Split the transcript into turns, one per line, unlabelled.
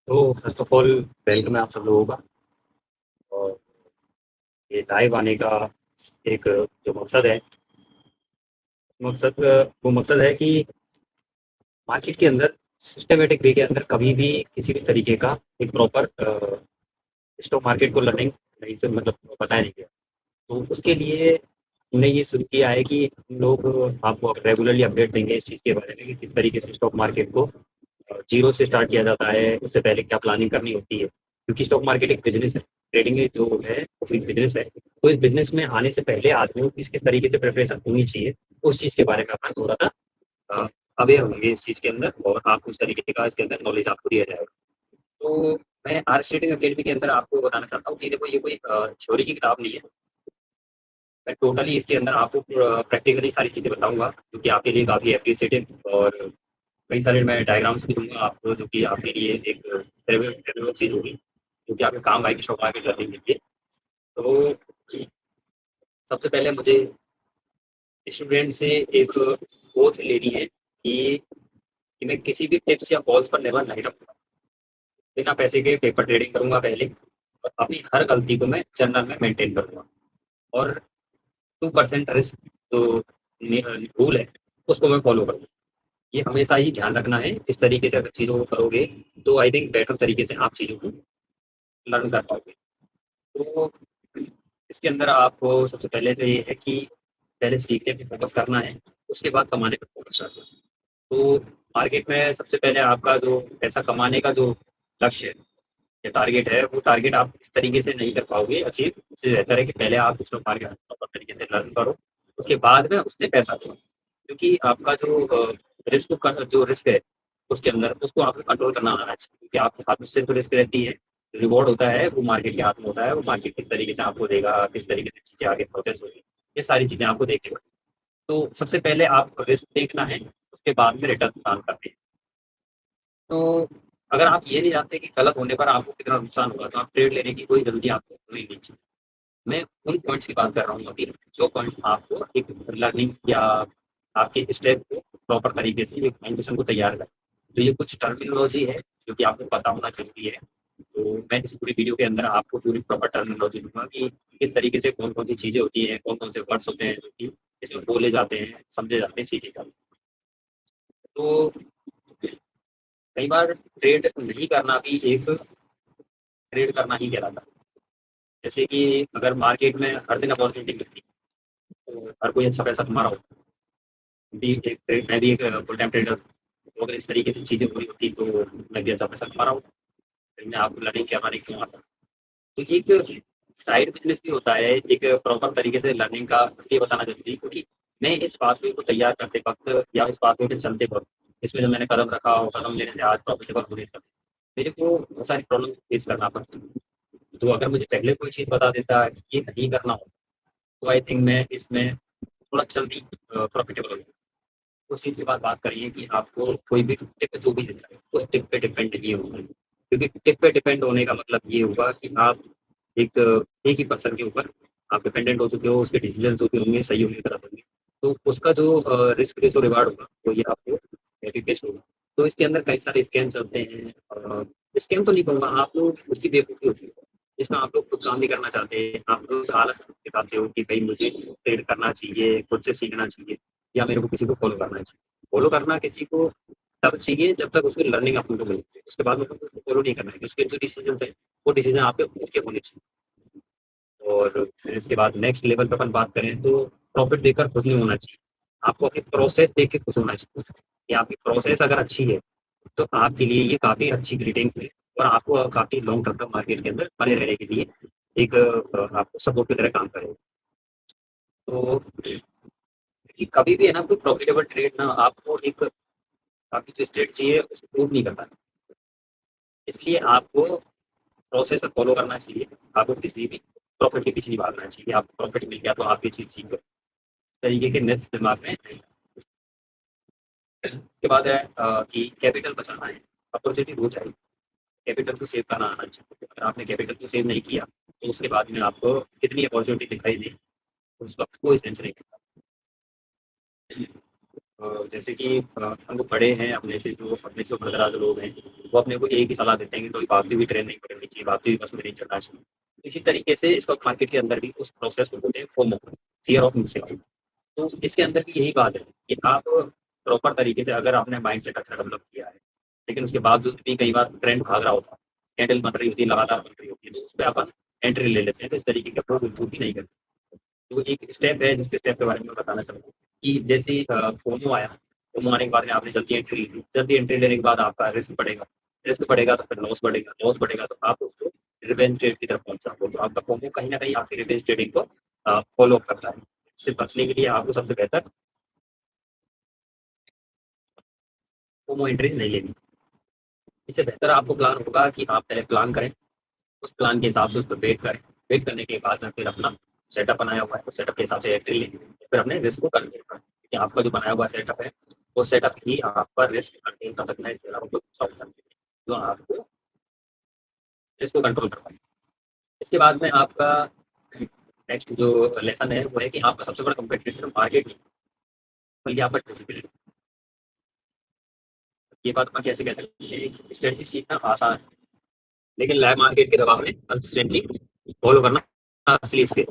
तो first of all welcome है आप सब लोगों का। और ये लाइव आने का एक जो मकसद है, मकसद वो मकसद है कि मार्केट के अंदर सिस्टमेटिक वे के अंदर कभी भी किसी भी तरीके का एक प्रॉपर स्टॉक मार्केट को लर्निंग नहीं से मतलब बताया नहीं गया। तो उसके लिए हमने ये शुरू किया है कि हम लोग आपको रेगुलरली अपडेट देंगे इस चीज़ के बारे में कि किस तरीके से स्टॉक मार्केट को जीरो से स्टार्ट किया जाता है, उससे पहले क्या प्लानिंग करनी होती है। क्योंकि स्टॉक मार्केट एक बिज़नेस है, ट्रेडिंग जो है वो एक बिज़नेस है। तो इस बिज़नेस में आने से पहले आदमी को किस-किस तरीके से प्रिपरेशन होनी चाहिए, उस चीज़ के बारे में अपन थोड़ा-सा अ, अवेयर होंगे इस चीज़ के अंदर और आपको उस तरीके का इसके अंदर नॉलेज आपको दिया जाएगा। तो मैं आर्ट ट्रेडिंग अकेडमी के अंदर आपको बताना चाहता हूँ कि देखो ये कोई थ्योरी की किताब नहीं है। मैं टोटली इसके अंदर आपको प्रैक्टिकली सारी चीज़ें बताऊँगा, जो कि आपके लिए काफ़ी एप्रिशिएटेड और कई सारे मैं डायग्राम्स भी दूँगा आपको, जो कि आपके लिए एक ट्रेवल चीज़ होगी, जो कि आपके काम आएगी स्टॉक मार्केट लर्निंग के लिए। तो सबसे पहले मुझे स्टूडेंट से एक ओथ लेनी है कि मैं किसी भी टिप्स या कॉल्स पर निर्भर नहीं रहूँगा। बिना पैसे के पेपर ट्रेडिंग करूँगा पहले और अपनी हर गलती को मैं जर्नल में मेंटेन करूँगा और 2% रिस्क जो रूल है, उसको मैं फॉलो करूँगा। ये हमेशा ही ध्यान रखना है, इस तरीके से अगर चीज़ों को करोगे, तो आई थिंक बेटर तरीके से आप चीज़ों को लर्न कर पाओगे। तो इसके अंदर आपको सबसे पहले तो ये है कि पहले सीखने पे फ़ोकस करना है, उसके बाद कमाने पे फ़ोकस करना है। तो मार्केट में सबसे पहले आपका जो पैसा कमाने का जो लक्ष्य है या टारगेट है, वो टारगेट आप इस तरीके से नहीं कर पाओगे अचीव। उससे बेहतर है कि पहले आप उसको टारगेट प्रॉपर तरीके से लर्न करो, उसके बाद में उससे पैसा कमाओ। क्योंकि आपका जो जो रिस्क है, उसके अंदर उसको आपको कंट्रोल करना आना चाहिए, क्योंकि आपके हाथ में सिर्फ रिस्क रहती है, रिवॉर्ड होता है वो मार्केट के हाथ में होता है, वो मार्केट किस तरीके से आपको देगा, किस तरीके से चीज़ें आगे प्रोसेस होगी, ये सारी चीज़ें आपको देखनी पड़ेगी। तो सबसे पहले आपको रिस्क देखना है, उसके बाद में रिटर्न प्लान करते हैं। तो अगर आप ये नहीं जानते कि गलत होने पर आपको कितना नुकसान होगा, तो आप ट्रेड लेने की कोई ज़रूरी आपको होनी नहीं चाहिए। मैं उन पॉइंट्स की बात कर रहा हूँ अभी, जो पॉइंट्स आपको एक लर्निंग या आपके स्टेप को प्रॉपर तरीके से एक फाउंडेशन को तैयार करें। तो ये कुछ टर्मिनोलॉजी है, जो कि आपको पता होना ज़रूरी है। तो मैं इस पूरी वीडियो के अंदर आपको पूरी प्रॉपर टर्मिनोलॉजी दूँगा कि किस तरीके से कौन-कौन सी चीज़ें होती हैं, कौन-कौन से वर्ड्स होते हैं, जो कि इसमें बोले जाते हैं, समझे जाते हैं, सीखे जाते हैं। तो कई बार ट्रेड नहीं करना भी एक ट्रेड करना ही कहलाता है। जैसे कि अगर मार्केट में हर दिन अपॉर्चुनिटी मिलती है, तो हर कोई अच्छा पैसा कमा रहा होता है। मैं भी एक फुल टाइम ट्रेडर हूँ। तो अगर इस तरीके से चीज़ें हो रही होती तो मैं भी अच्छा पैसा कमा रहा होता। फिर मैं आपको लर्निंग करवाने क्यों आता? तो ये एक साइड बिज़नेस भी होता है, एक प्रॉपर तरीके से लर्निंग का इसलिए बताना ज़रूरी है, क्योंकि मैं इस पाथवे को तैयार करते वक़्त या इस पाथवे पे चलते वक़्त, इसमें जब मैंने कदम रखा और कदम लेने से आज प्रॉफिटेबल होने तक, मेरे को बहुत सारी प्रॉब्लम फेस करना पड़ता है। तो अगर मुझे पहले कोई चीज़ बता देता कि ये नहीं करना हो, तो आई थिंक मैं इसमें थोड़ा जल्दी प्रॉफिटेबल हो जाता। उस चीज़ के बाद बात करिए कि आपको कोई भी टिप जो भी देता है, उस टिप पे डिपेंड नहीं होना है। क्योंकि टिप पे डिपेंड होने का मतलब ये होगा कि आप एक एक ही पर्सन के ऊपर आप डिपेंडेंट हो चुके हो, उसके डिसीज़न जो भी होंगे सही होंगे, गलत होंगे। तो उसका जो रिस्क रेज़ो रिवार्ड होगा, वो ये आपको हैवी पेश होगा। तो इसके अंदर कई सारे स्कैम चलते हैं। स्कैम तो नहीं कहूँगा, आप लोग उसकी बेवकूफ़ी होती है, जिसमें आप लोग खुद काम नहीं करना चाहते, आप रोज़ आलस दिखाते हो कि भई मुझे ट्रेड करना चाहिए, खुद से सीखना चाहिए या मेरे को किसी को फ़ॉलो करना चाहिए। फ़ॉलो करना किसी को तब चाहिए जब तक उसकी लर्निंग आपको मिलती है। उसके बाद में उसको फ़ॉलो नहीं करना है, उसके जो डिसीज़न्स हैं, वो डिसीज़न आपके खुद के होने चाहिए। और फिर इसके बाद नेक्स्ट लेवल पे अपन बात करें तो प्रॉफ़िट देखकर खुश नहीं होना चाहिए। आपको अपनी प्रोसेस देख के खुश होना चाहिए कि आपकी प्रोसेस अगर अच्छी है, तो आपके लिए ये काफ़ी अच्छी ग्रीटिंग्स है और आपको काफ़ी लॉन्ग टर्म तक मार्केट के अंदर बने रहने के लिए एक आपको सपोर्ट की तरह काम करेगा। तो कि कभी भी है ना कोई प्रॉफ़िटेबल ट्रेड ना आपको एक आपकी जो स्ट्रेटजी है उसको प्रूव नहीं करता है। इसलिए आपको प्रोसेस को फ़ॉलो करना चाहिए। आपको किसी भी प्रॉफ़िट के पीछे नहीं भागना चाहिए। आपको प्रॉफ़िट मिल गया तो आप ये चीज़ सीख गए। इस तरीके के मिथ्स दिमाग में नहीं। उसके बाद है कि कैपिटल बचाना है, अपॉर्च्युनिटी हो जाएगी। कैपिटल को सेव करना आना चाहिए। अगर आपने कैपिटल को सेव नहीं किया, तो उसके बाद में आपको कितनी अपॉर्च्युनिटी दिखाई दी, उस वक़्त कोई सेंस नहीं करता। जैसे कि हम लोग बड़े हैं अपने से उम्र दराज लोग हैं, वो अपने को एक ही सलाह देते हैं कि कोई भागती हुई ट्रेन नहीं पकड़नी चाहिए, भागती हुई बस में नहीं चढ़ना चाहिए। इसी तरीके से स्टॉक मार्केट के अंदर भी उस प्रोसेस को बोलते हैं FOMO, fear of missing out. तो इसके अंदर भी यही बात है कि आप प्रॉपर तरीके से अगर आपने माइंडसेट अच्छा डेवलप किया है, लेकिन उसके बावजूद भी कई बार ट्रेंड भाग रहा होता है, कैंडल बन रही होती है, लगातार बन रही होती है, तो उस पे अपन एंट्री ले लेते हैं। तो इस तरीके का अप्रोच बिल्कुल भी नहीं करते। तो एक स्टेप है जिसके स्टेप के बारे में मैं बताना चाहूँगा कि जैसे ही फोमो आया, फोमो आने के बाद में आपने जल्दी एंट्री ली, जल्दी एंट्री लेने के बाद आपका रिस्क बढ़ेगा तो फिर लॉस बढ़ेगा तो आप उसको रिवेंज ट्रेड की तरफ पहुँच जाओगे। तो आपका फोमो कहीं न कहीं आपकी रिवेंज ट्रेडिंग को फ़ॉलो अप करता है। इससे बचने के लिए आपको सबसे बेहतर फोमो एंट्री नहीं लेनी। इससे बेहतर आपको प्लान होगा कि आप पहले प्लान करें, उस प्लान के हिसाब से उस पे वेट करें। वेट करने के बाद में फिर अपना सेटअप बनाया हुआ है, उस सेटअप के हिसाब से एंट्री लें, फिर अपने रिस्क को कंटेन करें। क्योंकि आपका जो बनाया हुआ सेटअप है, वो सेटअप ही आपका रिस्क कंटेन कर सकता है, इसके अलावा कोई दूसरा ऑप्शन नहीं है, जो आपको रिस्क को कंट्रोल कर पाए। इसके बाद में आपका नेक्स्ट जो लेसन है, वो है कि आपका सबसे बड़ा कॉम्पिटिटर मार्केट नहीं, बल्कि आपका डिसिप्लिन। ये बात मैं कैसे कह सकते हैं, स्ट्रेटजी सीखना आसान है, लेकिन लाइव मार्केट के दबाव में कंसिस्टेंटली फॉलो करना असली स्किल।